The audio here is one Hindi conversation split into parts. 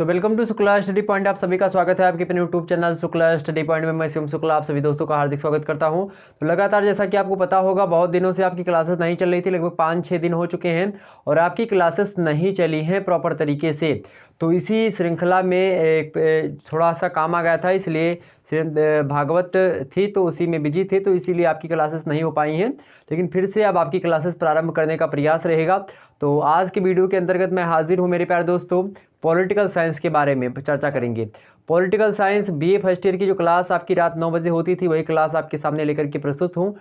So welcome to Shukla study point. आप सभी का स्वागत है आपके अपने YouTube channel Shukla study point में। मैं शिवम शुक्ला आप सभी दोस्तों का हार्दिक स्वागत करता हूं। तो लगातार जैसा कि आपको पता होगा बहुत दिनों से आपकी क्लासेस नहीं चल रही थी, लगभग 5-6 दिन हो चुके हैं और आपकी क्लासेस नहीं चली हैं प्रॉपर तरीके से। तो इसी श्रृंखला में थोड़ा सा काम आ गया था, इसलिए भागवत थी तो उसी में बिजी थे, तो इसीलिए आपकी क्लासेस नहीं हो पाई हैं। लेकिन फिर से अब आपकी क्लासेस प्रारंभ करने का प्रयास रहेगा। तो आज के वीडियो के अंतर्गत मैं हाजिर हूँ मेरे प्यारे दोस्तों, पॉलिटिकल साइंस के बारे में चर्चा करेंगे। Political science BA first year की जो क्लास आपकी रात 9 बजे होती थी, वही क्लास आपके सामने लेकर के प्रस्तुत हूँ।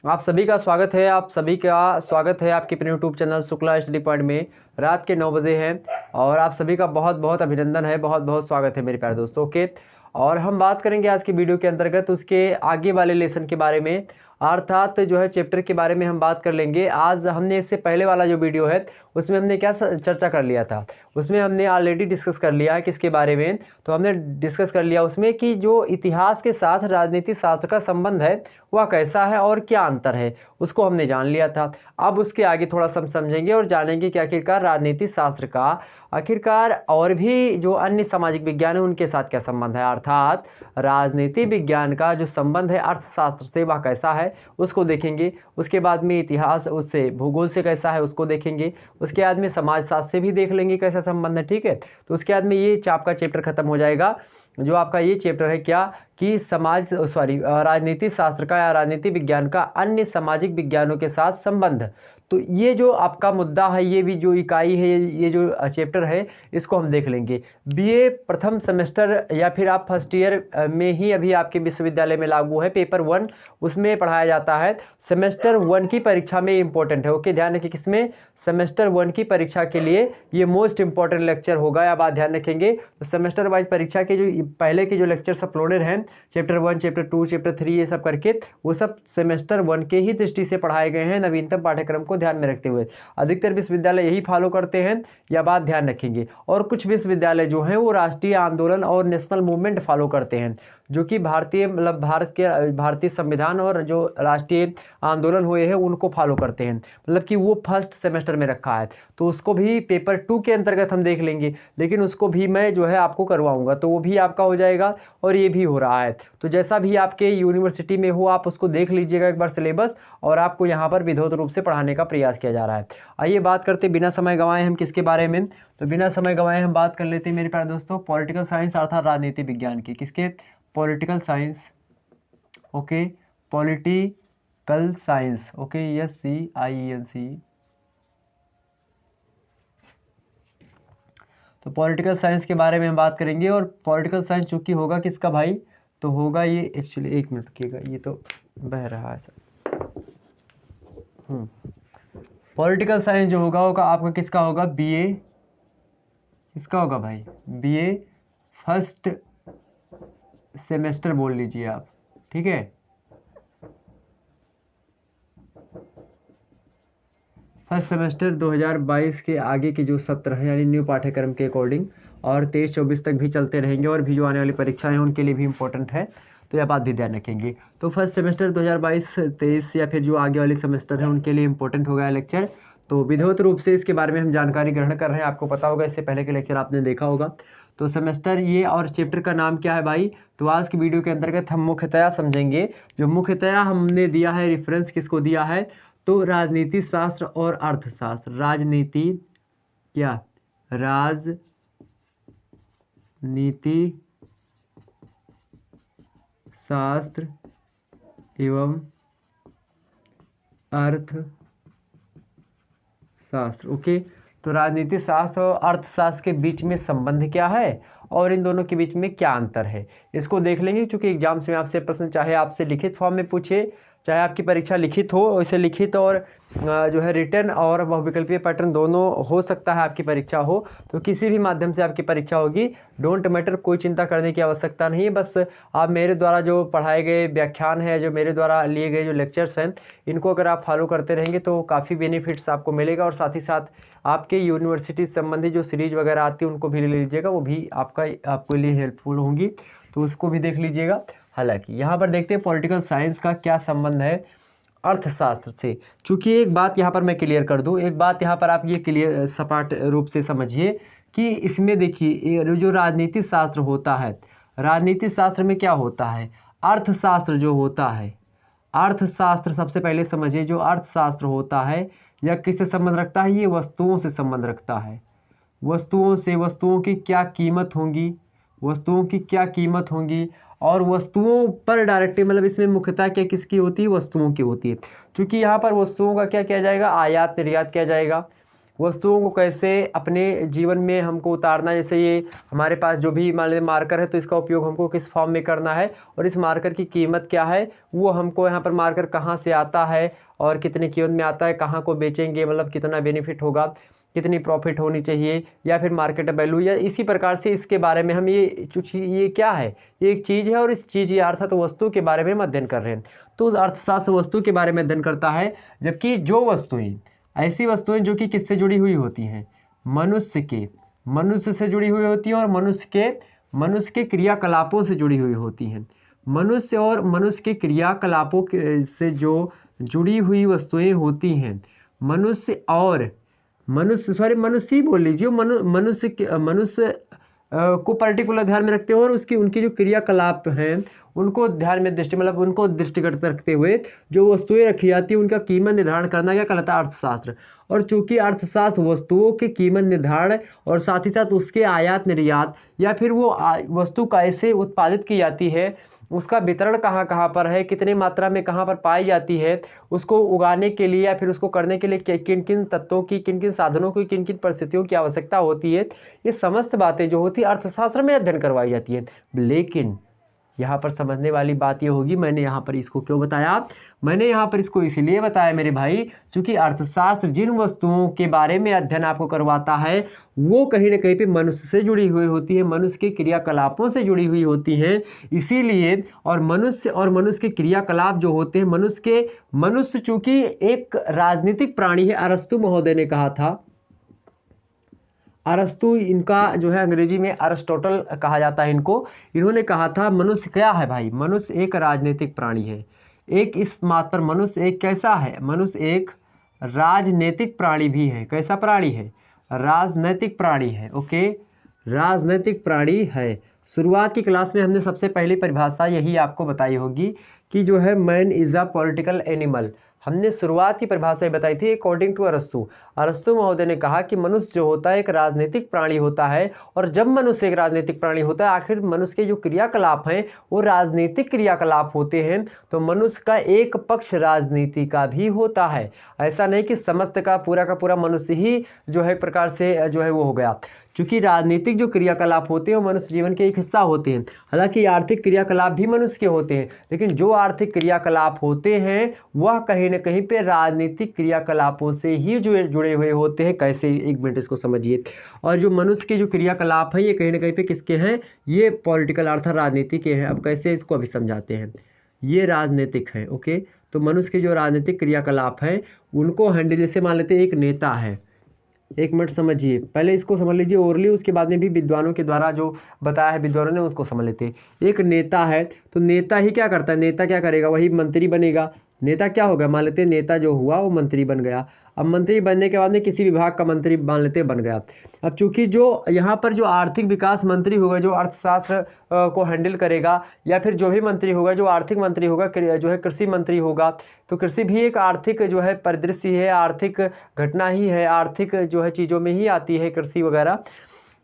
आप सभी का स्वागत है, आपके अपने YouTube channel Shukla study point में। रात के 9 बजे हैं और आप सभी का बहुत बहुत अभिनंदन है, बहुत बहुत स्वागत है मेरे प्यारे दोस्तों। ओके, और हम बात करेंगे आज की वीडियो के अंतर्गत उसके आगे वाले लेसन के बारे में, अर्थात जो है चैप्टर के बारे में हम बात कर लेंगे। आज हमने इससे पहले वाला जो वीडियो है उसमें हमने क्या चर्चा कर लिया था, उसमें हमने ऑलरेडी डिस्कस कर लिया है किसके बारे में। तो हमने डिस्कस कर लिया उसमें कि जो इतिहास के साथ राजनीति शास्त्र का संबंध है वह कैसा है और क्या अंतर है, उसको हमने जान लिया था। अब उसके आगे थोड़ा सा हम समझेंगे और जानेंगे कि आखिरकार राजनीति शास्त्र का आखिरकार और भी जो अन्य सामाजिक विज्ञान है उनके साथ क्या संबंध है, अर्थात राजनीति विज्ञान का जो संबंध है अर्थशास्त्र से वह कैसा है उसको देखेंगे। उसके बाद में इतिहास उससे भूगोल से कैसा है उसको देखेंगे। उसके बाद में समाजशास्त्र से भी देख लेंगे कैसा संबंध है, ठीक है। तो उसके बाद में ये आपका चैप्टर खत्म हो जाएगा। जो आपका ये चैप्टर है क्या कि राजनीति शास्त्र का या राजनीति विज्ञान का अन्य सामाजिक विज्ञानों के साथ संबंध। तो ये जो आपका मुद्दा है, ये भी जो इकाई है, ये जो चैप्टर है, इसको हम देख लेंगे। बीए प्रथम सेमेस्टर या फिर आप फर्स्ट ईयर में ही अभी आपके विश्वविद्यालय में लागू है, पेपर 1 उसमें पढ़ाया जाता है। सेमेस्टर 1 की परीक्षा में इंपॉर्टेंट है। ओके, ध्यान रखिए किसमें, सेमेस्टर 1 की परीक्षा के लिए ये मोस्ट इंपॉर्टेंट लेक्चर होगा, या बात ध्यान रखेंगे। तो सेमेस्टर वाइज परीक्षा के जो पहले के जो लेक्चर्स अपलोडेड हैं, चैप्टर 1, चैप्टर 2, चैप्टर 3, ये सब करके, वो सब सेमेस्टर 1 के ही दृष्टि से पढ़ाए गए हैं, नवीनतम पाठ्यक्रम को ध्यान में रखते हुए। अधिकतर विश्वविद्यालय यही फॉलो करते हैं, यह बात ध्यान रखेंगे। और कुछ विश्वविद्यालय जो हैं वो राष्ट्रीय आंदोलन और नेशनल मूवमेंट फॉलो करते हैं, जो कि भारतीय संविधान और जो राष्ट्रीय आंदोलन हुए हैं उनको फॉलो करते हैं, मतलब कि वो फर्स्ट सेमेस्टर में रखा है। तो उसको भी पेपर 2 के अंतर्गत हम देख लेंगे, लेकिन उसको भी मैं जो है आपको करवाऊंगा, तो वो भी आपका हो जाएगा और ये भी हो रहा है। तो जैसा भी आपके यूनिवर्सिटी में हो आप उसको देख लीजिएगा एक बार सिलेबस, और आपको यहाँ पर विधिवत रूप से पढ़ाने का प्रयास किया जा रहा है। आइए बात करते बिना समय गंवाए हम किसके बारे में। तो बिना समय गंवाए हम बात कर लेते हैं मेरे प्यारे दोस्तों पॉलिटिकल साइंस अर्थात राजनीति विज्ञान की। किसके, political science. Okay, political science, okay, SCIENC। तो पॉलिटिकल साइंस के बारे में हम बात करेंगे। और पॉलिटिकल साइंस चूंकि होगा किसका भाई, तो होगा ये एक्चुअली, एक मिनट रुकिएगा, ये तो बह रहा है सर। पॉलिटिकल साइंस जो होगा आपका किसका होगा, बीए, किसका होगा भाई, बीए फर्स्ट सेमेस्टर बोल लीजिए आप, ठीक है। फर्स्ट सेमेस्टर 2022 के आगे के जो सत्र है, यानी न्यू पाठ्यक्रम के अकॉर्डिंग, और 23-24 तक भी चलते रहेंगे, और भी जो आने वाली परीक्षाएं हैं उनके लिए भी इम्पोर्टेंट है, तो यह बात भी ध्यान रखेंगे। तो फर्स्ट सेमेस्टर 2022-23 या फिर जो आगे वाले सेमेस्टर हैं उनके लिए इम्पोर्टेंट हो गया लेक्चर। तो विधिवत रूप से इसके बारे में हम जानकारी ग्रहण कर रहे हैं, आपको पता होगा, इससे पहले के लेक्चर आपने देखा होगा। तो सेमेस्टर ये, और चैप्टर का नाम क्या है भाई, तो आज की वीडियो के अंतर्गत हम मुख्यतया समझेंगे। जो मुख्यतया हमने दिया है रेफरेंस किसको दिया है, तो राजनीति शास्त्र और अर्थशास्त्र। राजनीति क्या, राजनीति शास्त्र एवं अर्थशास्त्र। ओके, तो राजनीति शास्त्र और अर्थशास्त्र के बीच में संबंध क्या है और इन दोनों के बीच में क्या अंतर है, इसको देख लेंगे। क्योंकि एग्जाम्स में आपसे प्रश्न चाहे आपसे लिखित फॉर्म में पूछे, चाहे आपकी परीक्षा लिखित हो, वैसे लिखित और जो है रिटर्न और बहुविकल्पीय पैटर्न दोनों हो सकता है आपकी परीक्षा हो, तो किसी भी माध्यम से आपकी परीक्षा होगी, डोंट मैटर, कोई चिंता करने की आवश्यकता नहीं है। बस आप मेरे द्वारा जो पढ़ाए गए व्याख्यान है, जो मेरे द्वारा लिए गए जो लेक्चर्स हैं, इनको अगर आप फॉलो करते रहेंगे तो काफ़ी बेनिफिट्स आपको मिलेगा। और साथ ही साथ आपके यूनिवर्सिटी संबंधी जो सीरीज वगैरह आती है उनको भी ले लीजिएगा, वो भी आपके लिए हेल्पफुल होंगी, तो उसको भी देख लीजिएगा। हालांकि यहाँ पर देखते हैं पॉलिटिकल साइंस का क्या संबंध है अर्थशास्त्र से। चूंकि एक बात यहाँ पर मैं क्लियर कर दूँ, एक बात यहाँ पर आप ये क्लियर सपाट रूप से समझिए कि इसमें देखिए ये जो राजनीतिक शास्त्र होता है, राजनीतिक शास्त्र में क्या होता है, अर्थशास्त्र जो होता है, अर्थशास्त्र सबसे पहले समझिए, जो अर्थशास्त्र होता है यह किससे संबंध रखता है, ये वस्तुओं से संबंध रखता है। वस्तुओं से, वस्तुओं की क्या कीमत होंगी, वस्तुओं की क्या कीमत होंगी, और वस्तुओं पर डायरेक्टली मतलब इसमें मुख्यतः क्या किसकी होती है, वस्तुओं की होती है। क्योंकि यहाँ पर वस्तुओं का क्या किया जाएगा, आयात निर्यात किया जाएगा। वस्तुओं को कैसे अपने जीवन में हमको उतारना, जैसे ये हमारे पास जो भी मान लीजिए मार्कर है तो इसका उपयोग हमको किस फॉर्म में करना है, और इस मार्कर की कीमत क्या है, वो हमको यहाँ पर मार्कर कहाँ से आता है और कितनी कीमत में आता है, कहाँ को बेचेंगे, मतलब कितना बेनिफिट होगा, कितनी प्रॉफिट होनी चाहिए, या फिर मार्केट वैल्यू, या इसी प्रकार से इसके बारे में हम ये क्या है, ये एक चीज़ है और इस चीज़ या अर्थात वस्तु के बारे में हम अध्ययन कर रहे हैं। तो उस अर्थशास्त्र वस्तु के बारे में अध्ययन करता है। जबकि जो वस्तुएं, ऐसी वस्तुएं जो कि किससे जुड़ी हुई होती हैं, मनुष्य से जुड़ी हुई होती हैं और मनुष्य के क्रियाकलापों से जुड़ी हुई होती हैं। मनुष्य और मनुष्य के क्रियाकलापों से जो जुड़ी हुई वस्तुएं होती हैं, मनुष्य ही बोल लीजिए, मनुष्य को पर्टिकुलर ध्यान में रखते हुए और उनकी जो क्रियाकलाप हैं उनको ध्यान में मतलब उनको दृष्टिगत रखते हुए जो वस्तुएं रखी जाती हैं उनका कीमत निर्धारण करना क्या कहलाता है, अर्थशास्त्र। और चूंकि अर्थशास्त्र वस्तुओं के कीमत निर्धारण और साथ ही साथ उसके आयात निर्यात, या फिर वो वस्तु कैसे उत्पादित की जाती है, उसका वितरण कहाँ कहाँ पर है, कितने मात्रा में कहाँ पर पाई जाती है, उसको उगाने के लिए या फिर उसको करने के लिए किन किन तत्वों की, किन किन साधनों की, किन किन परिस्थितियों की आवश्यकता होती है, ये समस्त बातें जो होती है अर्थशास्त्र में अध्ययन करवाई जाती है। लेकिन यहाँ पर समझने वाली बात ये होगी, मैंने यहाँ पर इसको क्यों बताया, मैंने यहाँ पर इसको इसलिए बताया मेरे भाई, क्योंकि अर्थशास्त्र जिन वस्तुओं के बारे में अध्ययन आपको करवाता है वो कहीं ना कहीं पे मनुष्य से जुड़ी हुई होती है, मनुष्य के क्रियाकलापों से जुड़ी हुई होती हैं। इसीलिए और मनुष्य के क्रियाकलाप जो होते हैं, मनुष्य चूंकि एक राजनीतिक प्राणी है, अरस्तु महोदय ने कहा था, अरस्तु इनका जो है अंग्रेजी में अरिस्टोटल कहा जाता है इनको, इन्होंने कहा था मनुष्य क्या है भाई, मनुष्य एक राजनीतिक प्राणी है। एक इस बात पर मनुष्य एक कैसा है, मनुष्य एक राजनीतिक प्राणी भी है। कैसा प्राणी है, राजनैतिक प्राणी है। ओके, राजनैतिक प्राणी है। शुरुआत की क्लास में हमने सबसे पहली परिभाषा यही आपको बताई होगी कि जो है man is a political animal. हमने शुरुआत की परिभाषा बताई थी अकॉर्डिंग टू अरस्तु महोदय ने कहा कि मनुष्य जो होता है एक राजनीतिक प्राणी होता है, और जब मनुष्य एक राजनीतिक प्राणी होता है, आखिर मनुष्य के जो क्रियाकलाप हैं वो राजनीतिक क्रियाकलाप होते हैं, तो मनुष्य का एक पक्ष राजनीति का भी होता है। ऐसा नहीं कि समस्त का पूरा मनुष्य ही जो है प्रकार से जो है वो हो गया, क्योंकि राजनीतिक जो क्रियाकलाप होते हैं वो मनुष्य जीवन के एक हिस्सा होते हैं। हालांकि आर्थिक क्रियाकलाप भी मनुष्य के होते हैं, लेकिन जो आर्थिक क्रियाकलाप होते हैं वह कहीं ना कहीं पे राजनीतिक क्रियाकलापों से ही जुड़े हुए होते हैं। कैसे, एक मिनट इसको समझिए। और जो मनुष्य के जो क्रियाकलाप हैं ये कहीं ना कहीं पे किसके हैं, ये पॉलिटिकल अर्थात राजनीति के हैं। अब कैसे इसको अभी समझाते हैं, ये राजनीतिक है। ओके, तो मनुष्य के जो राजनीतिक क्रियाकलाप हैं उनको हैंडल, जैसे मान लेते हैं एक नेता है, एक मिनट समझिए, पहले इसको समझ लीजिए ओरली, उसके बाद में भी विद्वानों के द्वारा जो बताया है विद्वानों ने उसको समझ लेते हैं। एक नेता है, तो नेता ही क्या करता है, नेता क्या करेगा, वही मंत्री बनेगा। नेता क्या होगा, मान लेते हैं नेता जो हुआ वो मंत्री बन गया। अब मंत्री बनने के बाद में किसी विभाग का मंत्री मान लेते बन गया। अब चूंकि जो यहाँ पर जो आर्थिक विकास मंत्री होगा, जो अर्थशास्त्र को हैंडल करेगा, या फिर जो भी मंत्री होगा, जो आर्थिक मंत्री होगा, जो है कृषि मंत्री होगा, तो कृषि भी एक आर्थिक जो है परिदृश्य है, आर्थिक घटना ही है, आर्थिक जो है चीज़ों में ही आती है कृषि वगैरह।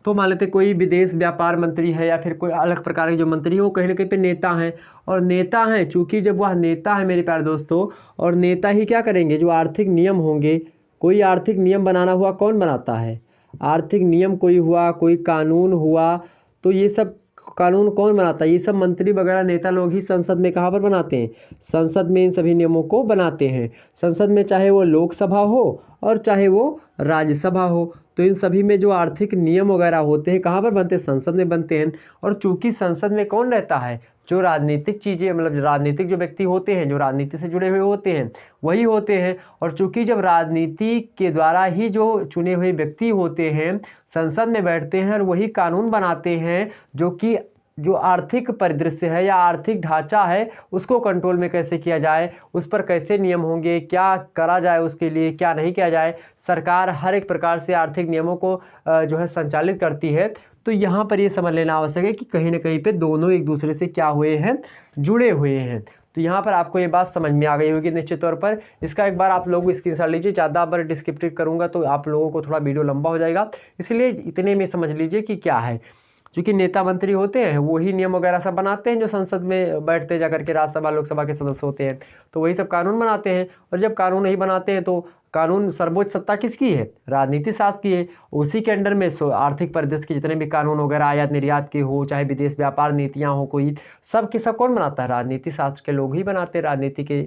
तो मान लेते कोई विदेश व्यापार मंत्री है या फिर कोई अलग प्रकार के जो मंत्री है वो कहीं ना कहीं पे नेता हैं। और नेता हैं, चूंकि जब वह नेता है मेरे प्यारे दोस्तों, और नेता ही क्या करेंगे, जो आर्थिक नियम होंगे, कोई आर्थिक नियम बनाना हुआ कौन बनाता है, आर्थिक नियम कोई हुआ, कोई कानून हुआ, तो ये सब कानून कौन बनाता है, ये सब मंत्री वगैरह नेता लोग ही संसद में कहाँ पर बनाते हैं, संसद में इन सभी नियमों को बनाते हैं। संसद में चाहे वो लोकसभा हो और चाहे वो राज्यसभा हो, तो इन सभी में जो आर्थिक नियम वगैरह होते हैं कहाँ पर बनते हैं, संसद में बनते हैं। और चूंकि संसद में कौन रहता है, जो राजनीतिक चीज़ें मतलब राजनीतिक जो व्यक्ति होते हैं, जो राजनीति से जुड़े हुए होते हैं वही होते हैं। और चूंकि जब राजनीति के द्वारा ही जो चुने हुए व्यक्ति होते हैं संसद में बैठते हैं और वही कानून बनाते हैं, जो कि जो आर्थिक परिदृश्य है या आर्थिक ढांचा है उसको कंट्रोल में कैसे किया जाए, उस पर कैसे नियम होंगे, क्या करा जाए, उसके लिए क्या नहीं किया जाए। सरकार हर एक प्रकार से आर्थिक नियमों को जो है संचालित करती है। तो यहाँ पर ये समझ लेना आवश्यक है कि कहीं ना कहीं पे दोनों एक दूसरे से क्या हुए हैं, जुड़े हुए हैं। तो यहाँ पर आपको ये बात समझ में आ गई होगी निश्चित तौर पर। इसका एक बार आप लोग स्क्रीनशॉट लीजिए, ज़्यादा बार डिस्क्रिप्टिव करूँगा तो आप लोगों को थोड़ा वीडियो लंबा हो जाएगा, इसलिए इतने में समझ लीजिए कि क्या है। क्योंकि नेता मंत्री होते हैं वही नियम वगैरह सब बनाते हैं, जो संसद में बैठते जा करके राज्यसभा लोकसभा के सदस्य होते हैं, तो वही सब कानून बनाते हैं। और जब कानून नहीं बनाते हैं तो कानून सर्वोच्च सत्ता किसकी है, राजनीति शास्त्र की है। उसी के अंडर में आर्थिक परिदृश्य के जितने भी कानून वगैरह आयात निर्यात के हो, चाहे विदेश व्यापार नीतियाँ हो, कोई सब के सब कौन बनाता है, राजनीति शास्त्र के लोग ही बनाते हैं। राजनीति के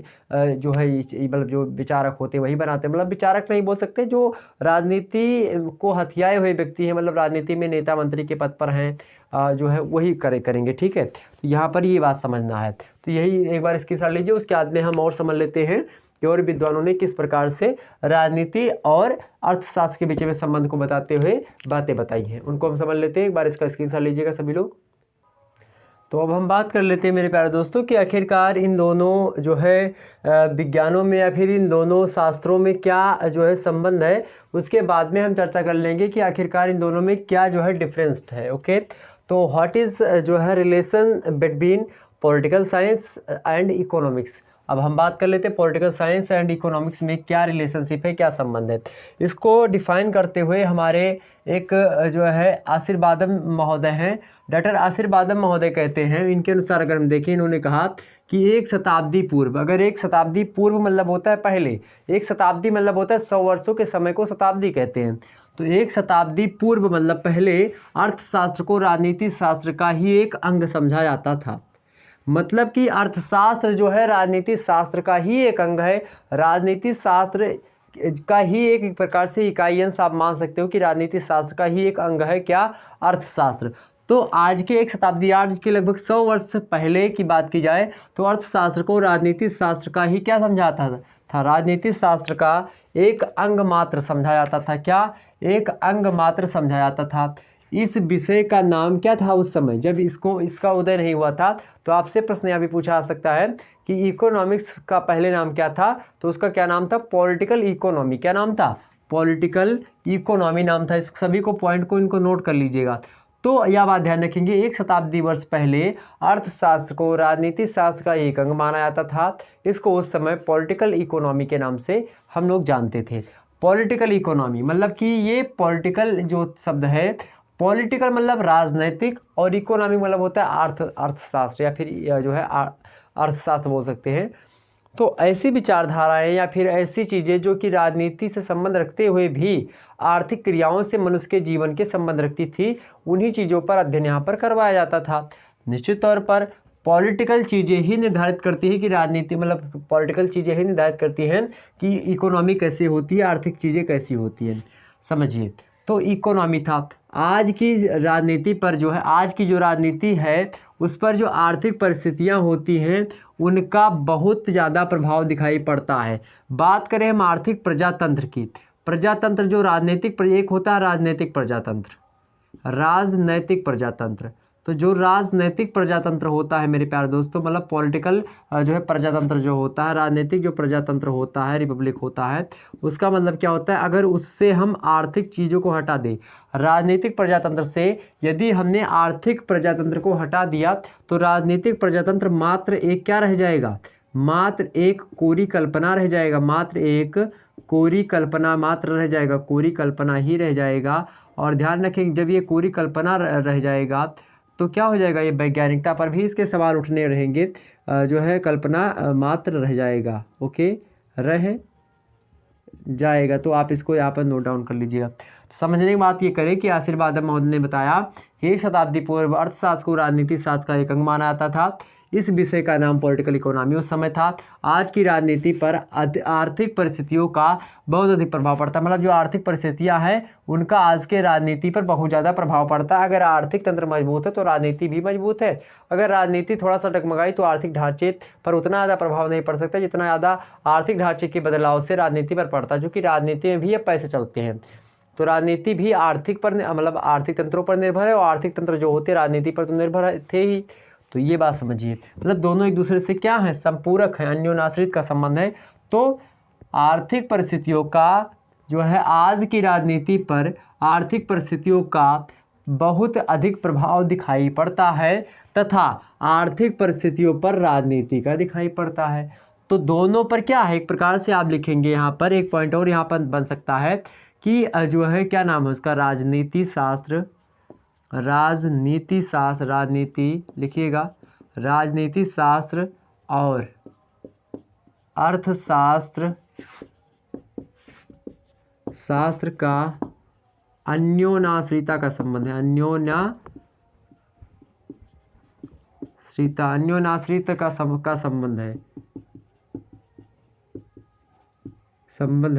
जो है मतलब जो विचारक होते हैं वही बनाते हैं, मतलब विचारक नहीं बोल सकते, जो राजनीति को हथियाए हुए व्यक्ति हैं, मतलब राजनीति में नेता मंत्री के पद पर हैं, जो है वही करेंगे। ठीक है, तो यहाँ पर ये बात समझना है। तो यही एक बार इसकी साथ लीजिए, उसके बाद में हम और समझ लेते हैं कि और विद्वानों ने किस प्रकार से राजनीति और अर्थशास्त्र के बीच में संबंध को बताते हुए बातें बताई हैं, उनको हम समझ लेते हैं। एक बार इसका स्क्रीनशॉट लीजिएगा सभी लोग। तो अब हम बात कर लेते हैं मेरे प्यारे दोस्तों कि आखिरकार इन दोनों जो है विज्ञानों में या फिर इन दोनों शास्त्रों में क्या जो है संबंध है। उसके बाद में हम चर्चा कर लेंगे कि आखिरकार इन दोनों में क्या जो है डिफरेंस है। ओके, तो व्हाट इज़ जो है relation between political science and economics. अब हम बात कर लेते हैं पॉलिटिकल साइंस एंड इकोनॉमिक्स में क्या रिलेशनशिप है, क्या संबंध है। इसको डिफाइन करते हुए हमारे एक जो है आशीर्वादम महोदय हैं, डॉक्टर आशीर्वादम महोदय कहते हैं, इनके अनुसार अगर हम देखें, इन्होंने कहा कि एक शताब्दी पूर्व, अगर एक शताब्दी पूर्व मतलब होता है पहले, एक शताब्दी मतलब होता है 100 वर्षों के समय को शताब्दी कहते हैं। तो एक शताब्दी पूर्व मतलब पहले अर्थशास्त्र को राजनीति शास्त्र का ही एक अंग समझा जाता था। मतलब कि अर्थशास्त्र जो है राजनीति शास्त्र का ही एक अंग है, राजनीति शास्त्र का ही एक प्रकार से इकाई अंश आप मान सकते हो कि राजनीति शास्त्र का ही एक अंग है क्या, अर्थशास्त्र। तो आज के एक शताब्दी, आज के लगभग 100 वर्ष पहले की बात की जाए तो अर्थशास्त्र को राजनीति शास्त्र का ही क्या समझाता था, राजनीति शास्त्र का एक अंग मात्र समझा जाता था। क्या, एक अंग मात्र समझा जाता था। इस विषय का नाम क्या था उस समय जब इसका उदय नहीं हुआ था। तो आपसे प्रश्न यहाँ भी पूछा जा सकता है कि इकोनॉमिक्स का पहले नाम क्या था, तो उसका क्या नाम था, पॉलिटिकल इकोनॉमी। क्या नाम था, पॉलिटिकल इकोनॉमी नाम था। इस सभी को पॉइंट को इनको नोट कर लीजिएगा। तो यह बात ध्यान रखेंगे, एक शताब्दी वर्ष पहले अर्थशास्त्र को राजनीति शास्त्र का एक अंग माना जाता था। इसको उस समय पॉलिटिकल इकोनॉमी के नाम से हम लोग जानते थे। पॉलिटिकल इकोनॉमी मतलब कि ये पॉलिटिकल जो शब्द है, पॉलिटिकल मतलब राजनैतिक और इकोनॉमी मतलब होता है अर्थशास्त्र या फिर जो है अर्थशास्त्र बोल सकते हैं। तो ऐसी विचारधाराएं या फिर ऐसी चीज़ें जो कि राजनीति से संबंध रखते हुए भी आर्थिक क्रियाओं से मनुष्य के जीवन के संबंध रखती थी, उन्हीं चीज़ों पर अध्ययन यहाँ पर करवाया जाता था। निश्चित तौर पर पॉलिटिकल चीज़ें ही निर्धारित करती है कि राजनीति मतलब पॉलिटिकल चीज़ें ही निर्धारित करती हैं कि इकोनॉमी कैसी होती है, आर्थिक चीज़ें कैसी होती हैं। समझिए, तो इकोनॉमी था। आज की राजनीति पर जो है, आज की जो राजनीति है उस पर जो आर्थिक परिस्थितियां होती हैं उनका बहुत ज़्यादा प्रभाव दिखाई पड़ता है। बात करें हम आर्थिक प्रजातंत्र की, प्रजातंत्र जो राजनीतिक एक होता है राजनीतिक प्रजातंत्र, राजनैतिक प्रजातंत्र। तो जो राजनैतिक प्रजातंत्र होता है मेरे प्यारे दोस्तों, मतलब पॉलिटिकल जो है प्रजातंत्र जो होता है, राजनीतिक जो प्रजातंत्र होता है, रिपब्लिक होता है, उसका मतलब क्या होता है, अगर उससे हम आर्थिक चीज़ों को हटा दें, राजनीतिक प्रजातंत्र से यदि हमने आर्थिक प्रजातंत्र को हटा दिया तो राजनीतिक प्रजातंत्र मात्र एक क्या रह जाएगा, मात्र एक कोरी कल्पना रह जाएगा, मात्र एक कोरी कल्पना मात्र रह जाएगा, कोरी कल्पना ही रह जाएगा। और ध्यान रखें, जब ये कोरी कल्पना रह जाएगा तो क्या हो जाएगा, ये वैज्ञानिकता पर भी इसके सवाल उठने रहेंगे। जो है कल्पना मात्र रह जाएगा, ओके, रह जाएगा। तो आप इसको यहाँ पर नोट डाउन कर लीजिएगा। तो समझने की बात ये करें कि आशीर्वादम महोदय ने बताया कि एक शताब्दी पूर्व अर्थशास्त्र को राजनीति शास्त्र का एक अंग माना जाता था। इस विषय का नाम पॉलिटिकल इकोनॉमी उस समय था। आज की राजनीति पर आर्थिक परिस्थितियों का बहुत अधिक प्रभाव पड़ता है, मतलब जो आर्थिक परिस्थितियां हैं उनका आज के राजनीति पर बहुत ज़्यादा प्रभाव पड़ता है। अगर आर्थिक तंत्र मजबूत है तो राजनीति भी मजबूत है, अगर राजनीति थोड़ा सा डगमगाई तो आर्थिक ढांचे पर उतना ज़्यादा प्रभाव नहीं पड़ सकता जितना ज़्यादा आर्थिक ढांचे के बदलाव से राजनीति पर पड़ता है, जो कि राजनीति में भी अब पैसे चलते हैं। तो राजनीति भी आर्थिक पर मतलब आर्थिक तंत्रों पर निर्भर है, और आर्थिक तंत्र जो होते राजनीति पर तो निर्भर थे ही। तो ये बात समझिए, मतलब दोनों एक दूसरे से क्या है, संपूरक है, अन्योन्याश्रित का संबंध है। तो आर्थिक परिस्थितियों का जो है आज की राजनीति पर आर्थिक परिस्थितियों का बहुत अधिक प्रभाव दिखाई पड़ता है, तथा आर्थिक परिस्थितियों पर राजनीति का दिखाई पड़ता है। तो दोनों पर क्या है, एक प्रकार से आप लिखेंगे यहाँ पर एक पॉइंट और यहाँ पर बन सकता है कि जो है क्या नाम है उसका, राजनीति शास्त्र राजनीति लिखिएगा, राजनीति शास्त्र और अर्थशास्त्र का अन्योन्याश्रिता का संबंध है, अन्योन्याश्रित का संबंध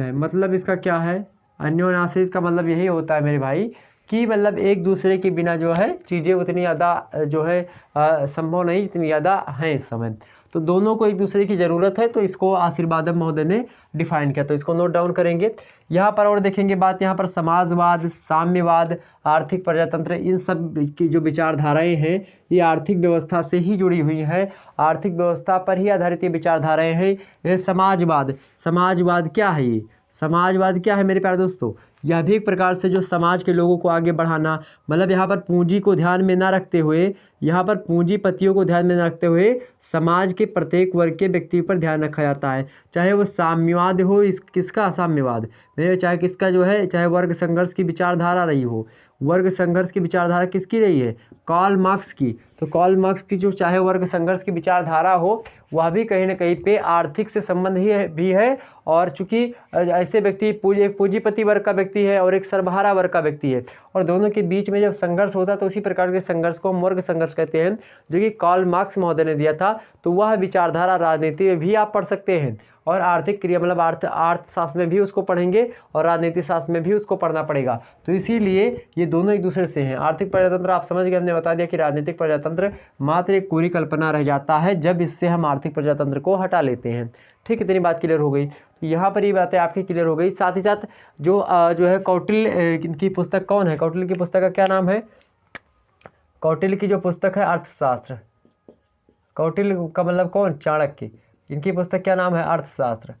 है। मतलब इसका क्या है, अन्योन्याश्रित का मतलब यही होता है मेरे भाई कि मतलब एक दूसरे के बिना जो है चीज़ें उतनी ज़्यादा जो है संभव नहीं, इतनी ज़्यादा हैं इस समय। तो दोनों को एक दूसरे की ज़रूरत है, तो इसको आशीर्वादम महोदय ने डिफाइन किया, तो इसको नोट डाउन करेंगे। यहाँ पर और देखेंगे बात, यहाँ पर समाजवाद, साम्यवाद, आर्थिक प्रजातंत्र, इन सब की जो विचारधाराएँ हैं ये आर्थिक व्यवस्था से ही जुड़ी हुई है, आर्थिक व्यवस्था पर ही आधारित ये विचारधाराएँ हैं। ये समाजवाद क्या है, ये समाजवाद क्या है मेरे प्यारे दोस्तों, यह भी एक प्रकार से जो समाज के लोगों को आगे बढ़ाना, मतलब यहाँ पर पूंजी को ध्यान में ना रखते हुए, यहाँ पर पूंजीपतियों को ध्यान में न रखते हुए समाज के प्रत्येक वर्ग के व्यक्ति पर ध्यान रखा जाता है। चाहे वो साम्यवाद हो, किसका साम्यवाद मेरे, चाहे किसका जो है, चाहे वर्ग संघर्ष की विचारधारा रही हो, वर्ग संघर्ष की विचारधारा किसकी रही है, कार्ल मार्क्स की। तो कार्ल मार्क्स की जो चाहे वर्ग संघर्ष की विचारधारा हो, वह भी कहीं ना कहीं पे आर्थिक से संबंध भी है। और चूंकि ऐसे व्यक्ति एक पूंजीपति वर्ग का व्यक्ति है और एक सर्वहारा वर्ग का व्यक्ति है, और दोनों के बीच में जब संघर्ष होता है तो उसी प्रकार के संघर्ष को हम वर्ग संघर्ष कहते हैं, जो कि कार्ल मार्क्स महोदय ने दिया था। तो वह विचारधारा राजनीति में भी आप पढ़ सकते हैं, और आर्थिक क्रिया मतलब अर्थशास्त्र में भी उसको पढ़ेंगे, और राजनीति शास्त्र में भी उसको पढ़ना पड़ेगा। तो इसीलिए ये दोनों एक दूसरे से हैं। आर्थिक प्रजातंत्र आप समझ गए, हमने बता दिया कि राजनीतिक प्रजातंत्र मात्र एक पूरी कल्पना रह जाता है जब इससे हम आर्थिक प्रजातंत्र को हटा लेते हैं। ठीक, इतनी बात क्लियर हो गई। तो यहाँ पर ये बातें आपकी क्लियर हो गई। साथ ही साथ जो है कौटिल्य की पुस्तक कौन है, कौटिल्य की पुस्तक का क्या नाम है, कौटिल्य की जो पुस्तक है अर्थशास्त्र, कौटिल्य का मतलब कौन, चाणक्य, इनकी पुस्तक क्या नाम है, अर्थशास्त्र।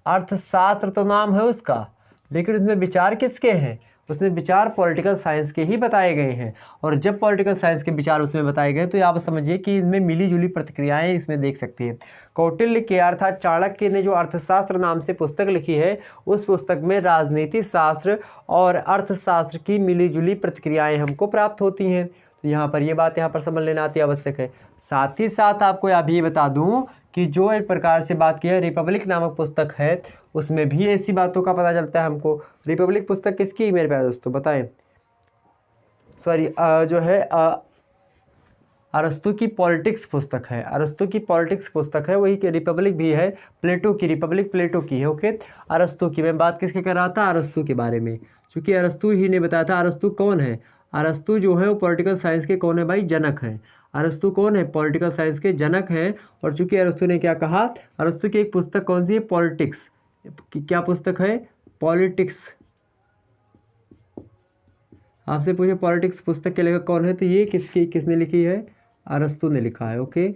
अर्थशास्त्र तो नाम है उसका, लेकिन उसमें विचार किसके हैं, उसमें विचार पॉलिटिकल साइंस के ही बताए गए हैं। और जब पॉलिटिकल साइंस के विचार उसमें बताए गए तो आप समझिए कि इनमें मिली जुली प्रतिक्रियाएं इसमें देख सकते हैं। कौटिल्य के अर्थात चाणक्य ने जो अर्थशास्त्र नाम से पुस्तक लिखी है, उस पुस्तक में राजनीति शास्त्र और अर्थशास्त्र की मिली जुली प्रतिक्रियाएं हमको प्राप्त होती हैं। तो यहाँ पर ये बात यहाँ पर समझ लेना अति आवश्यक है। साथ ही साथ आपको यह भी बता दूं कि जो एक प्रकार से बात की है रिपब्लिक नामक पुस्तक है, उसमें भी ऐसी बातों का पता चलता है हमको। रिपब्लिक पुस्तक किसकी मेरे प्यारे दोस्तों बताएं, सॉरी जो है अरस्तु की पॉलिटिक्स पुस्तक है, अरस्तु की पॉलिटिक्स पुस्तक है, वही की रिपब्लिक भी है, प्लेटो की, रिपब्लिक प्लेटो की है। ओके, अरस्तु की मैं बात किसके कर रहा था, अरस्तु के बारे में, क्योंकि अरस्तु ही ने बताया था। अरस्तु कौन है, अरस्तु जो है वो पॉलिटिकल साइंस के कौन है भाई, जनक है। अरस्तु कौन है, पॉलिटिकल साइंस के जनक हैं। और चूंकि अरस्तु ने क्या कहा, अरस्तु की एक पुस्तक कौन सी है, पॉलिटिक्स की, क्या पुस्तक है, पॉलिटिक्स। आपसे पूछे पॉलिटिक्स पुस्तक के लेखक कौन है, तो ये किसने लिखी है, अरस्तु ने लिखा है। ओके,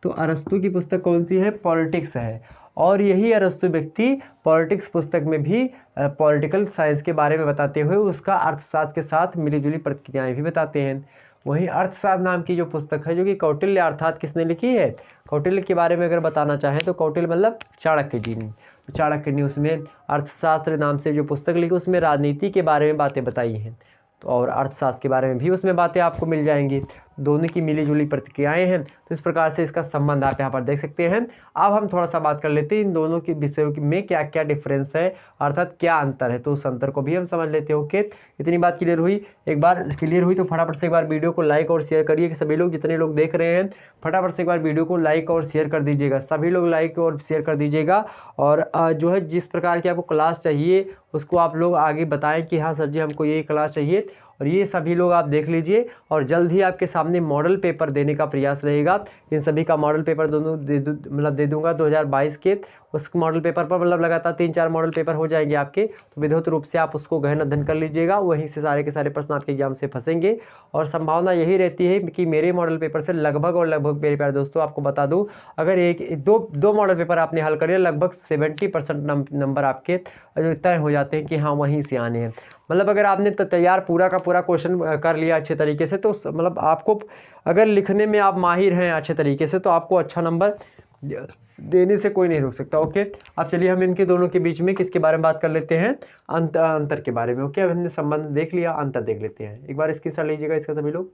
तो अरस्तु की पुस्तक कौन सी है, पॉलिटिक्स है। और यही अरस्तु व्यक्ति पॉलिटिक्स पुस्तक में भी पॉलिटिकल साइंस के बारे में बताते हुए उसका अर्थशास्त्र के साथ मिलीजुली प्रतिक्रियाएं भी बताते हैं। वहीं अर्थशास्त्र नाम की जो पुस्तक है, जो कि कौटिल्य अर्थात किसने लिखी है, कौटिल्य के बारे में अगर बताना चाहें तो कौटिल्य मतलब चाणक्य जी ने, तो चाणक्य ने उसमें अर्थशास्त्र नाम से जो पुस्तक लिखी उसमें राजनीति के बारे में बातें बताई हैं, तो और अर्थशास्त्र के बारे में भी उसमें बातें आपको मिल जाएंगी। दोनों की मिली जुली प्रतिक्रियाएं हैं, तो इस प्रकार से इसका संबंध आप यहाँ पर देख सकते हैं। अब हम थोड़ा सा बात कर लेते हैं इन दोनों के विषयों में क्या क्या डिफरेंस है, अर्थात क्या अंतर है, तो उस अंतर को भी हम समझ लेते हैं। ओके, इतनी बात क्लियर हुई। एक बार क्लियर हुई तो फटाफट से एक बार वीडियो को लाइक और शेयर करिए कि सभी लोग, जितने लोग देख रहे हैं फटाफट से एक बार वीडियो को लाइक और शेयर कर दीजिएगा, सभी लोग लाइक और शेयर कर दीजिएगा। और जो है जिस प्रकार की आपको क्लास चाहिए उसको आप लोग आगे बताएं कि हाँ सर जी हमको ये क्लास चाहिए, और ये सभी लोग आप देख लीजिए। और जल्द ही आपके सामने मॉडल पेपर देने का प्रयास रहेगा, इन सभी का मॉडल पेपर दोनों दे दूंगा 2022 के, उस मॉडल पेपर पर मतलब लगातार 3-4 मॉडल पेपर हो जाएंगे आपके, तो विधिवत रूप से आप उसको गहन अध्ययन कर लीजिएगा, वहीं से सारे के सारे प्रश्न आपके एग्जाम से फंसेंगे। और संभावना यही रहती है कि मेरे मॉडल पेपर से लगभग और लगभग मेरे प्यारे दोस्तों आपको बता दूं, अगर एक दो मॉडल पेपर आपने हल कर लिया, लगभग 70% नंबर आपके जो तय हो जाते हैं कि हाँ वहीं से आने हैं। मतलब अगर आपने तैयार पूरा का पूरा क्वेश्चन कर लिया अच्छे तरीके से, तो मतलब आपको अगर लिखने में आप माहिर हैं अच्छे तरीके से, तो आपको अच्छा नंबर देने से कोई नहीं रोक सकता। ओके, अब चलिए हम इनके दोनों के बीच में किसके बारे में बात कर लेते हैं, अंतर के बारे में। ओके, अब हमने संबंध देख लिया, अंतर देख लेते हैं। एक बार इसकी स्क्रीनशॉट लीजिएगा इसका सभी लोग।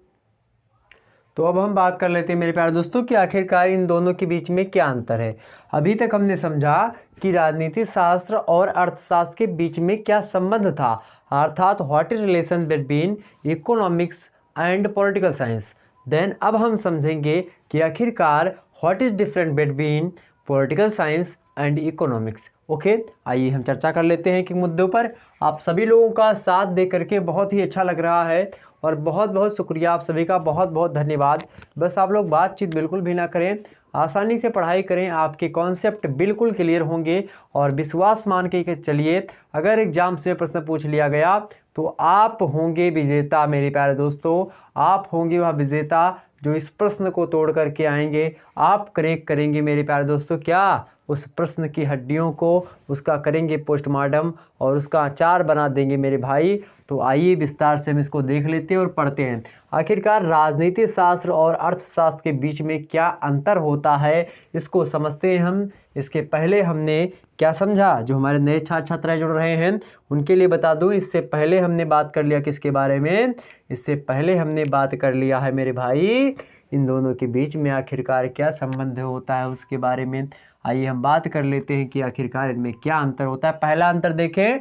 तो अब हम बात कर लेते हैं मेरे प्यारे दोस्तों कि आखिरकार इन दोनों के बीच में क्या अंतर है। अभी तक हमने समझा कि राजनीति शास्त्र और अर्थशास्त्र के बीच में क्या संबंध था, अर्थात what is relation between economics and political science. Then अब हम समझेंगे कि आखिरकार what is different between political science and economics. Okay, आइए हम चर्चा कर लेते हैं कि मुद्दों पर। आप सभी लोगों का साथ दे करके बहुत ही अच्छा लग रहा है और बहुत बहुत शुक्रिया आप सभी का, बहुत बहुत धन्यवाद। बस आप लोग बातचीत बिल्कुल भी ना करें, आसानी से पढ़ाई करें, आपके कॉन्सेप्ट बिल्कुल क्लियर होंगे। और विश्वास मान के चलिए, अगर एग्जाम से प्रश्न पूछ लिया गया तो आप होंगे विजेता मेरे प्यारे दोस्तों, आप होंगे वह विजेता जो इस प्रश्न को तोड़ करके आएंगे। आप क्रैक करेंगे मेरे प्यारे दोस्तों क्या, उस प्रश्न की हड्डियों को, उसका करेंगे पोस्टमार्टम और उसका अचार बना देंगे मेरे भाई। तो आइए विस्तार से हम इसको देख लेते हैं और पढ़ते हैं। आखिरकार राजनीति शास्त्र और अर्थशास्त्र के बीच में क्या अंतर होता है, इसको समझते हैं हम। इसके पहले हमने क्या समझा, जो हमारे नए छात्र छात्राएं जुड़ रहे हैं उनके लिए बता दूं, इससे पहले हमने बात कर लिया किसके बारे में, इससे पहले हमने बात कर लिया है मेरे भाई इन दोनों के बीच में आखिरकार क्या संबंध होता है उसके बारे में। आइए हम बात कर लेते हैं कि आखिरकार इनमें क्या अंतर होता है। पहला अंतर देखें,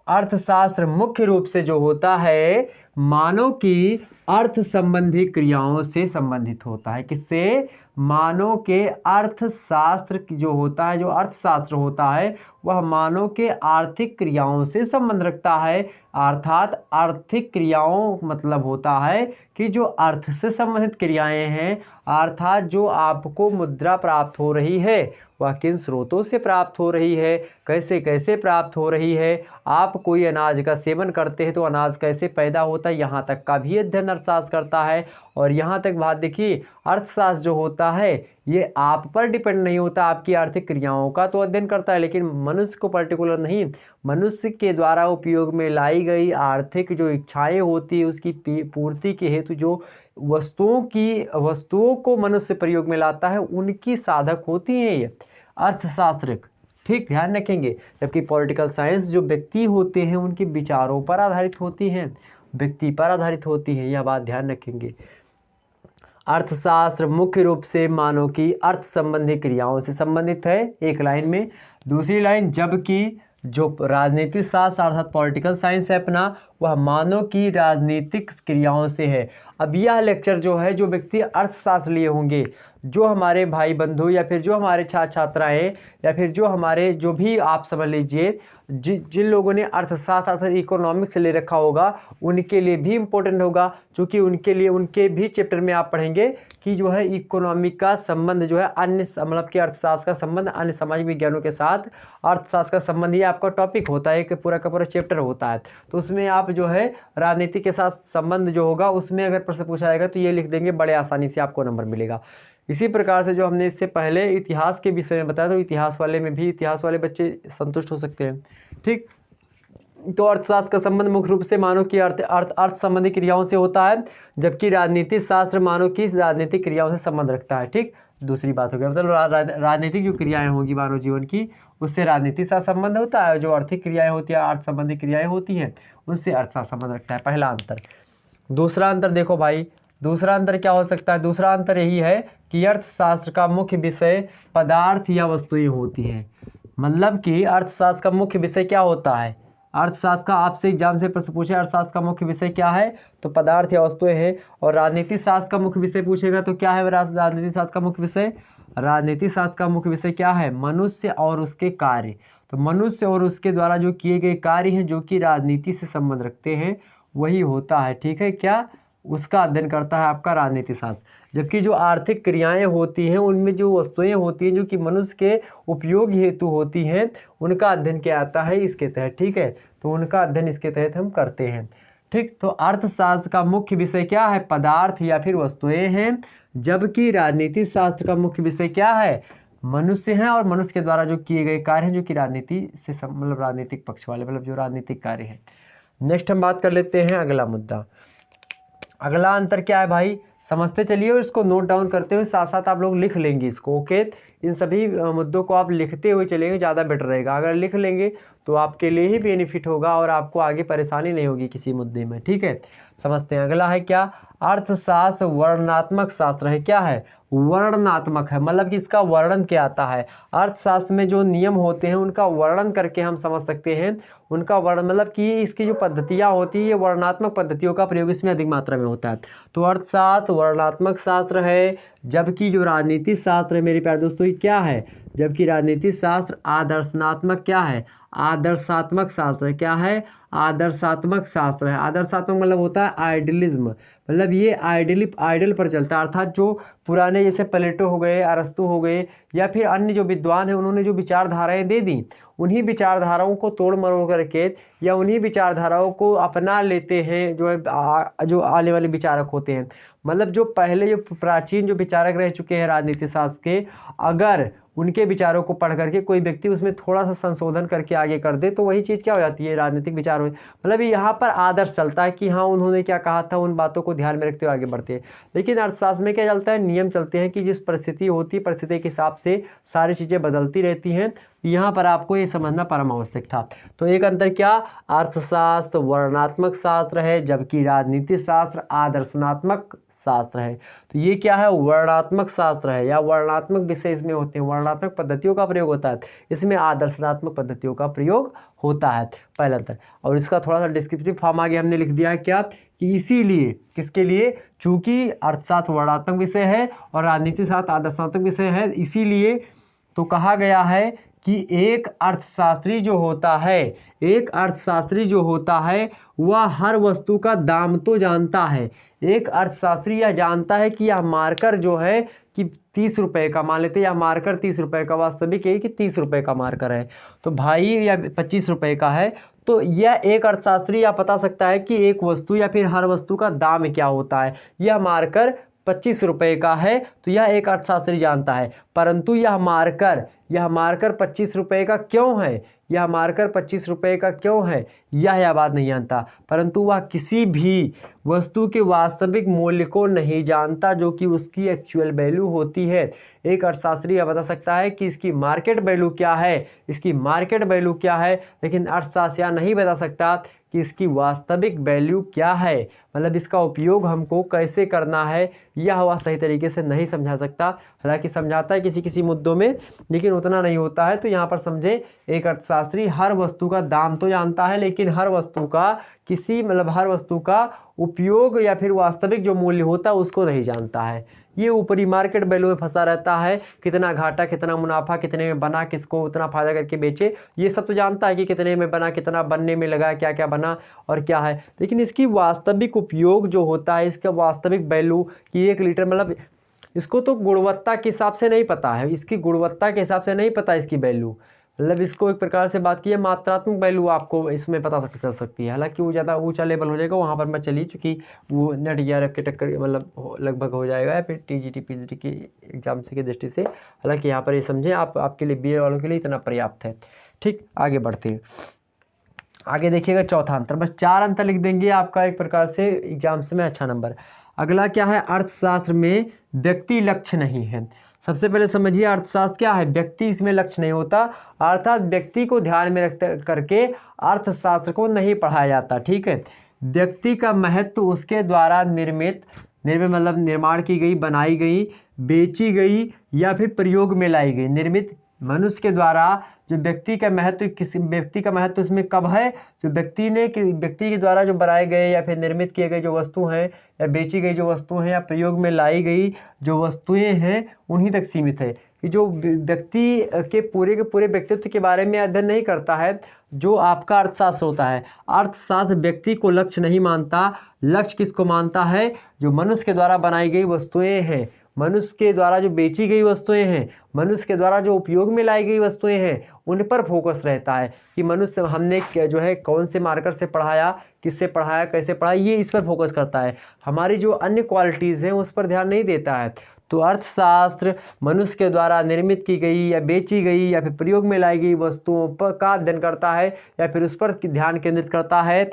अर्थशास्त्र मुख्य रूप से जो होता है मानव की अर्थ संबंधी क्रियाओं से संबंधित होता है। किससे, मानव के अर्थशास्त्र जो होता है, जो अर्थशास्त्र होता है वह मानव के आर्थिक क्रियाओं से संबंध रखता है। अर्थात आर्थिक क्रियाओं मतलब होता है कि जो अर्थ से संबंधित क्रियाएं हैं, अर्थात जो आपको मुद्रा प्राप्त हो रही है वह किन स्रोतों से प्राप्त हो रही है, कैसे कैसे प्राप्त हो रही है। आप कोई अनाज का सेवन करते हैं तो अनाज कैसे पैदा होता है, यहाँ तक का भी अध्ययन अर्थशास्त्र करता है। और यहाँ तक बात देखिए, अर्थशास्त्र जो होता है ये आप पर डिपेंड नहीं होता, आपकी आर्थिक क्रियाओं का तो अध्ययन करता है, लेकिन मनुष्य को पर्टिकुलर नहीं, मनुष्य के द्वारा उपयोग में लाई गई आर्थिक जो इच्छाएं होती है उसकी पूर्ति के हेतु जो वस्तुओं को मनुष्य प्रयोग में लाता है उनकी साधक होती हैं ये अर्थशास्त्र। ठीक, ध्यान रखेंगे। जबकि पॉलिटिकल साइंस जो व्यक्ति होते हैं उनके विचारों पर आधारित होती हैं, व्यक्ति पर आधारित होती है, यह बात ध्यान रखेंगे। अर्थशास्त्र मुख्य रूप से मानव की अर्थ संबंधी क्रियाओं से संबंधित है, एक लाइन में। दूसरी लाइन, जबकि जो राजनीतिक शास्त्र अर्थात पॉलिटिकल साइंस है अपना, वह मानव की राजनीतिक क्रियाओं से है। अब यह लेक्चर जो है, जो व्यक्ति अर्थशास्त्र लिए होंगे, जो हमारे भाई बंधु या फिर जो हमारे छात्र छात्राएँ या फिर जो हमारे जो भी आप समझ लीजिए जिन लोगों ने अर्थशास्त्र अर्थात इकोनॉमिक्स ले रखा होगा उनके लिए भी इम्पोर्टेंट होगा, क्योंकि उनके लिए उनके भी चैप्टर में आप पढ़ेंगे कि जो है इकोनॉमिक का संबंध जो है अन्य मतलब कि अर्थशास्त्र का संबंध अन्य सामाजिक विज्ञानों के साथ अर्थशास्त्र का संबंध, ये आपका टॉपिक होता है, एक पूरा का पूरा चैप्टर होता है। तो उसमें आप जो है राजनीति के साथ संबंध जो होगा उसमें अगर प्रश्न पूछा जाएगा तो ये लिख देंगे, बड़े आसानी से आपको नंबर मिलेगा। इसी प्रकार से जो हमने इससे पहले इतिहास के विषय में बताया, तो इतिहास वाले में भी इतिहास वाले बच्चे संतुष्ट हो सकते हैं। ठीक, तो अर्थशास्त्र का संबंध मुख्य रूप से मानव की अर्थ संबंधी क्रियाओं से होता है, जबकि राजनीतिक शास्त्र मानव की राजनीतिक क्रियाओं से संबंध रखता है। ठीक, दूसरी बात हो गई, मतलब राजनीतिक जो क्रियाएं होंगी मानव जीवन की उससे राजनीति से संबंध होता है, जो आर्थिक क्रियाएं होती है अर्थ संबंधी क्रियाएं होती हैं उनसे अर्थशास्त्र संबंध रखता है। पहला अंतर। दूसरा अंतर देखो भाई, दूसरा अंतर क्या हो सकता है, दूसरा अंतर यही है कि अर्थशास्त्र का मुख्य विषय पदार्थ या वस्तुएं होती हैं। मतलब कि अर्थशास्त्र का मुख्य विषय क्या होता है, अर्थशास्त्र का आपसे एग्जाम से प्रश्न पूछे अर्थशास्त्र का मुख्य विषय क्या है, तो पदार्थ या वस्तुएं हैं। और राजनीति शास्त्र का मुख्य विषय पूछेगा तो क्या है राजनीति शास्त्र का मुख्य विषय, राजनीति शास्त्र का मुख्य विषय क्या है, मनुष्य और उसके कार्य। तो मनुष्य और उसके द्वारा जो किए गए कार्य हैं जो कि राजनीति से संबंध रखते हैं वही होता है। ठीक है, क्या उसका अध्ययन करता है आपका राजनीति शास्त्र। जबकि जो आर्थिक क्रियाएं होती हैं उनमें जो वस्तुएं होती हैं जो कि मनुष्य के उपयोग हेतु होती हैं उनका अध्ययन क्या आता है इसके तहत, ठीक है। तो उनका अध्ययन इसके तहत हम करते हैं, ठीक। तो अर्थशास्त्र का मुख्य विषय क्या है, पदार्थ या फिर वस्तुएं हैं, जबकि राजनीति शास्त्र का मुख्य विषय क्या है, मनुष्य हैं और मनुष्य के द्वारा जो किए गए कार्य हैं जो कि राजनीति से मतलब राजनीतिक पक्ष वाले मतलब जो राजनीतिक कार्य है। नेक्स्ट हम बात कर लेते हैं अगला मुद्दा। अगला अंतर क्या है भाई, समझते चलिए और इसको नोट डाउन करते हुए साथ साथ आप लोग लिख लेंगे इसको, ओके। इन सभी मुद्दों को आप लिखते हुए चलेंगे, ज़्यादा बेटर रहेगा। अगर लिख लेंगे तो आपके लिए ही बेनिफिट होगा और आपको आगे परेशानी नहीं होगी किसी मुद्दे में, ठीक है। समझते हैं अगला है क्या, अर्थशास्त्र वर्णनात्मक शास्त्र है। क्या है, वर्णनात्मक है, मतलब कि इसका वर्णन क्या आता है। अर्थशास्त्र में जो नियम होते हैं उनका वर्णन करके हम समझ सकते हैं, उनका वर्णन मतलब कि इसकी जो पद्धतियाँ होती है ये वर्णनात्मक पद्धतियों का प्रयोग इसमें अधिक मात्रा में होता है। तो अर्थशास्त्र वर्णनात्मक शास्त्र है, जबकि जो राजनीति शास्त्र है मेरे प्यारे दोस्तों ये क्या है, जबकि राजनीति शास्त्र आदर्शनात्मक क्या है, आदर्शात्मक शास्त्र है। क्या है, आदर्शात्मक शास्त्र है। आदर्शात्मक मतलब होता है आइडियलिज्म, मतलब ये आइडियल पर चलता है, अर्थात जो पुराने जैसे प्लेटो हो गए, अरस्तु हो गए या फिर अन्य जो विद्वान हैं उन्होंने जो विचारधाराएं दे दी उन्हीं विचारधाराओं को तोड़ मरोड़ करके या उन्हीं विचारधाराओं को अपना लेते हैं जो आने वाले विचारक होते हैं। मतलब जो पहले जो प्राचीन जो विचारक रह चुके हैं राजनीति शास्त्र के, अगर उनके विचारों को पढ़ करके कोई व्यक्ति उसमें थोड़ा सा संशोधन करके आगे कर दे तो वही चीज़ क्या हो जाती है, राजनीतिक विचार हो। मतलब यहाँ पर आदर्श चलता है कि हाँ उन्होंने क्या कहा था, उन बातों को ध्यान में रखते हुए आगे बढ़ते हैं। लेकिन अर्थशास्त्र में क्या चलता है, नियम चलते हैं कि जिस परिस्थिति होती है परिस्थिति के हिसाब से सारी चीज़ें बदलती रहती हैं। यहाँ पर आपको ये समझना परम आवश्यक था। तो एक अंतर क्या, अर्थशास्त्र वर्णनात्मक शास्त्र है, जबकि राजनीति शास्त्र आदर्शनात्मक शास्त्र है। तो ये क्या है, वर्णनात्मक शास्त्र है या वर्णनात्मक विषय इसमें होते हैं, वर्णनात्मक पद्धतियों का प्रयोग होता है, इसमें आदर्शनात्मक पद्धतियों का प्रयोग होता है, पहला अंतर। और इसका थोड़ा सा डिस्क्रिप्टिव फॉर्म आगे हमने लिख दिया है क्या, कि इसीलिए किसके लिए, चूंकि अर्थशास्त्र वर्णनात्मक विषय है और राजनीति शास्त्र आदर्शनात्मक विषय है, इसीलिए तो कहा गया है कि एक अर्थशास्त्री जो होता है वह हर वस्तु का दाम तो जानता है। एक अर्थशास्त्री यह जानता है कि यह मार्कर जो है कि 30 रुपये का, मान लेते हैं यह मार्कर 30 रुपये का, वास्तविक है कि 30 रुपये का मार्कर है तो भाई या 25 रुपये का है। तो यह एक अर्थशास्त्री यह बता सकता है कि एक वस्तु या फिर हर वस्तु का दाम क्या होता है। यह मार्कर 25 रुपये का है तो यह एक अर्थशास्त्री जानता है, परंतु यह मार्कर 25 रुपये का क्यों है, यह मार्कर 25 रुपये का क्यों है यह बात नहीं जानता, परंतु वह किसी भी वस्तु के वास्तविक मूल्य को नहीं जानता जो कि उसकी एक्चुअल वैल्यू होती है। एक अर्थशास्त्री यह बता सकता है कि इसकी मार्केट वैल्यू क्या है, लेकिन अर्थशास्त्री यह नहीं बता सकता कि इसकी वास्तविक वैल्यू क्या है, मतलब इसका उपयोग हमको कैसे करना है यह वह सही तरीके से नहीं समझा सकता। हालांकि समझाता है किसी मुद्दों में, लेकिन उतना नहीं होता है। तो यहाँ पर समझे, एक अर्थशास्त्री हर वस्तु का दाम तो जानता है लेकिन हर वस्तु का उपयोग या फिर वास्तविक जो मूल्य होता है उसको नहीं जानता है। ये ऊपरी मार्केट वैल्यू में फंसा रहता है, कितना घाटा कितना मुनाफा, कितने में बना, किसको उतना फायदा करके बेचे, ये सब तो जानता है कि कितने में बना, कितना बनने में लगा, क्या क्या बना और क्या है। लेकिन इसकी वास्तविक उपयोग जो होता है, इसका वास्तविक वैल्यू कि 1 लीटर, मतलब इसको तो गुणवत्ता के हिसाब से नहीं पता है, इसकी गुणवत्ता के हिसाब से नहीं पता इसकी वैल्यू, मतलब इसको एक प्रकार से बात की है मात्रात्मक वैल्यू आपको इसमें पता चल सकती है। हालांकि वो ज़्यादा ऊंचा लेवल हो जाएगा, वहाँ पर मैं चलिए चूँकि वो नेट ERF के टक्कर मतलब लगभग हो जाएगा या फिर TGT PGT की एग्जाम से की दृष्टि से। हालांकि यहाँ पर ये समझें आपके लिए BA वालों के लिए इतना पर्याप्त है। ठीक, आगे बढ़ते हैं। आगे देखिएगा चौथा अंतर, बस 4 अंतर लिख देंगे, आपका एक प्रकार से एग्जाम्स में अच्छा नंबर। अगला क्या है, अर्थशास्त्र में व्यक्ति लक्ष्य नहीं है। सबसे पहले समझिए अर्थशास्त्र क्या है, व्यक्ति इसमें लक्ष्य नहीं होता, अर्थात व्यक्ति को ध्यान में रख करके अर्थशास्त्र को नहीं पढ़ाया जाता। ठीक है, व्यक्ति का महत्व उसके द्वारा निर्मित मतलब निर्माण की गई, बनाई गई, बेची गई या फिर प्रयोग में लाई गई। निर्मित मनुष्य के द्वारा जो व्यक्ति का महत्व, किसी व्यक्ति का महत्व इसमें कब है, जो व्यक्ति के द्वारा जो बनाए गए या फिर निर्मित किए गए जो वस्तु हैं या बेची गई जो वस्तु हैं या प्रयोग में लाई गई जो वस्तुएं हैं उन्हीं तक सीमित है। कि जो व्यक्ति के पूरे व्यक्तित्व के बारे में अध्ययन नहीं करता है, जो आपका अर्थशास्त्र होता है। अर्थशास्त्र व्यक्ति को लक्ष्य नहीं मानता, लक्ष्य किसको मानता है? जो मनुष्य के द्वारा बनाई गई वस्तुएं हैं, मनुष्य के द्वारा जो बेची गई वस्तुएं हैं, मनुष्य के द्वारा जो उपयोग में लाई गई वस्तुएं हैं, उन पर फोकस रहता है कि मनुष्य हमने जो है कौन से मार्कर से पढ़ाया, किससे पढ़ाया, कैसे पढ़ाया, ये इस पर फोकस करता है। हमारी जो अन्य क्वालिटीज़ हैं उस पर ध्यान नहीं देता है। तो अर्थशास्त्र मनुष्य के द्वारा निर्मित की गई या बेची गई या फिर प्रयोग में लाई गई वस्तुओं पर का अध्ययन करता है या फिर उस पर ध्यान केंद्रित करता है।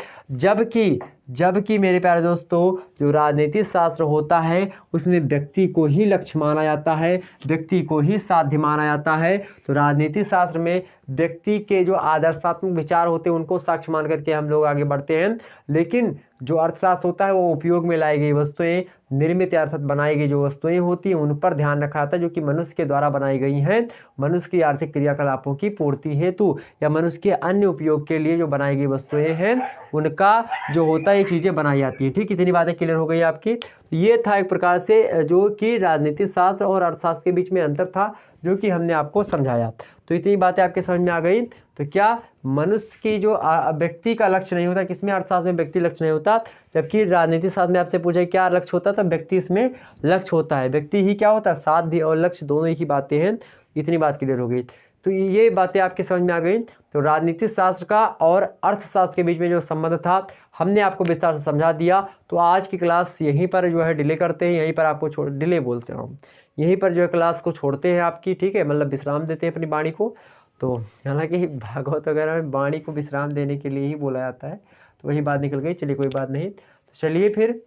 जबकि मेरे प्यारे दोस्तों, जो राजनीतिक शास्त्र होता है उसमें व्यक्ति को ही लक्ष्य माना जाता है, व्यक्ति को ही साध्य माना जाता है। तो राजनीतिक शास्त्र में व्यक्ति के जो आदर्शात्मक विचार होते हैं उनको साक्ष्य मान करके हम लोग आगे बढ़ते हैं। लेकिन जो अर्थशास्त्र होता है वो उपयोग में लाई गई वस्तुएं, निर्मित अर्थात बनाई गई जो वस्तुएं होती हैं उन पर ध्यान रखा जाता है, जो कि मनुष्य के द्वारा बनाई गई हैं, मनुष्य की आर्थिक क्रियाकलापों की पूर्ति हेतु या मनुष्य के अन्य उपयोग के लिए जो बनाई गई वस्तुएं हैं उनका जो होता है ये चीज़ें बनाई जाती हैं। ठीक, इतनी बातें क्लियर हो गई आपकी। ये था एक प्रकार से जो कि राजनीतिक शास्त्र और अर्थशास्त्र के बीच में अंतर था, जो कि हमने आपको समझाया। तो इतनी बातें आपके समझ में आ गई। तो क्या मनुष्य की जो व्यक्ति का लक्ष्य नहीं होता, किसमें अर्थशास्त्र में व्यक्ति लक्ष्य नहीं होता, जबकि राजनीतिक शास्त्र में आपसे पूछे क्या लक्ष्य होता, तो व्यक्ति इसमें लक्ष्य होता है। व्यक्ति ही क्या होता है, साध्य और लक्ष्य दोनों ही बातें हैं। इतनी बात क्लियर हो गई। तो ये बातें आपके समझ में आ गई। तो राजनीतिक शास्त्र का और अर्थशास्त्र के बीच में जो संबंध था हमने आपको विस्तार से समझा दिया। तो आज की क्लास यहीं पर जो है डिले करते हैं, यहीं पर आपको डिले बोलते हैं हम, यहीं पर जो है क्लास को छोड़ते हैं आपकी। ठीक है, मतलब विश्राम देते हैं अपनी वाणी को। तो हालांकि भागवत वगैरह में वाणी को विश्राम देने के लिए ही बोला जाता है, तो वही बात निकल गई। चलिए कोई बात नहीं। तो चलिए फिर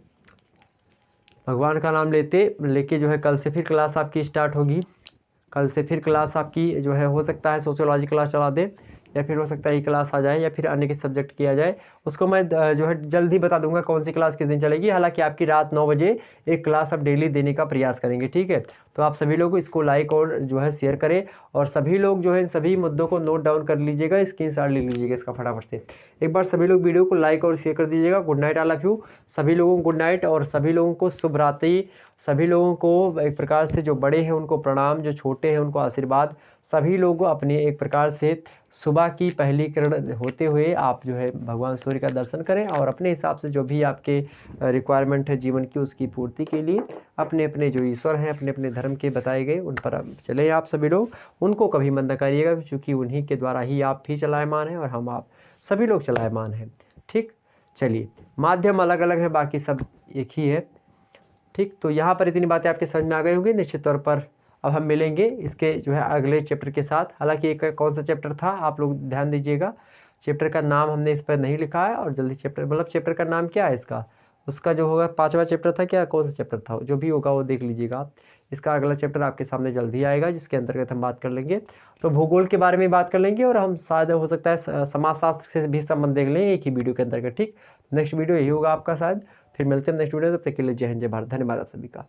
भगवान का नाम लेके जो है कल से फिर क्लास आपकी स्टार्ट होगी। कल से फिर क्लास आपकी जो है हो सकता है सोशियोलॉजी क्लास चला दे, या फिर हो सकता है ये क्लास आ जाए, या फिर अन्य किसी सब्जेक्ट किया जाए। उसको मैं जो है जल्द ही बता दूंगा कौन सी क्लास किस दिन चलेगी। हालांकि आपकी रात 9 बजे एक क्लास अब डेली देने का प्रयास करेंगे। ठीक है, तो आप सभी लोग इसको लाइक और जो है शेयर करें, और सभी लोग जो है सभी मुद्दों को नोट डाउन कर लीजिएगा, स्क्रीनशॉट ले लीजिएगा इसका फटाफट से। एक बार सभी लोग वीडियो को लाइक और शेयर कर दीजिएगा। Good night all of you. सभी लोगों को गुड नाइट, और सभी लोगों को शुभ रात्रि। सभी लोगों को एक प्रकार से जो बड़े हैं उनको प्रणाम, जो छोटे हैं उनको आशीर्वाद। सभी लोग अपने एक प्रकार से सुबह की पहली किरण होते हुए आप जो है भगवान सूर्य का दर्शन करें, और अपने हिसाब से जो भी आपके रिक्वायरमेंट है जीवन की उसकी पूर्ति के लिए अपने अपने जो ईश्वर हैं, अपने अपने धर्म के बताए गए उन पर चले आप सभी लोग। उनको कभी मंद न करिएगा, क्योंकि उन्हीं के द्वारा ही आप भी चलायमान हैं और हम आप सभी लोग चलायमान हैं। ठीक, चलिए माध्यम अलग अलग है, बाकी सब एक ही है। ठीक, तो यहाँ पर इतनी बातें आपके समझ में आ गई होंगी निश्चित तौर पर। अब हम मिलेंगे इसके जो है अगले चैप्टर के साथ। हालांकि एक कौन सा चैप्टर था आप लोग ध्यान दीजिएगा, चैप्टर का नाम हमने इस पर नहीं लिखा है, और जल्दी चैप्टर मतलब चैप्टर का नाम क्या है इसका, उसका जो होगा 5वां चैप्टर था क्या, कौन सा चैप्टर था, जो भी होगा वो देख लीजिएगा आप। इसका अगला चैप्टर आपके सामने जल्दी आएगा, जिसके अंतर्गत हम बात कर लेंगे। तो भूगोल के बारे में बात कर लेंगे, और हम शायद हो सकता है समाजशास्त्र से भी संबंध देख लेंगे एक ही वीडियो के अंतर्गत। ठीक, नेक्स्ट वीडियो यही होगा आपका शायद। फिर मिलते हैं नेक्स्ट वीडियो, तब तक के लिए जय हिंद जय भारत। धन्यवाद आप सभी का।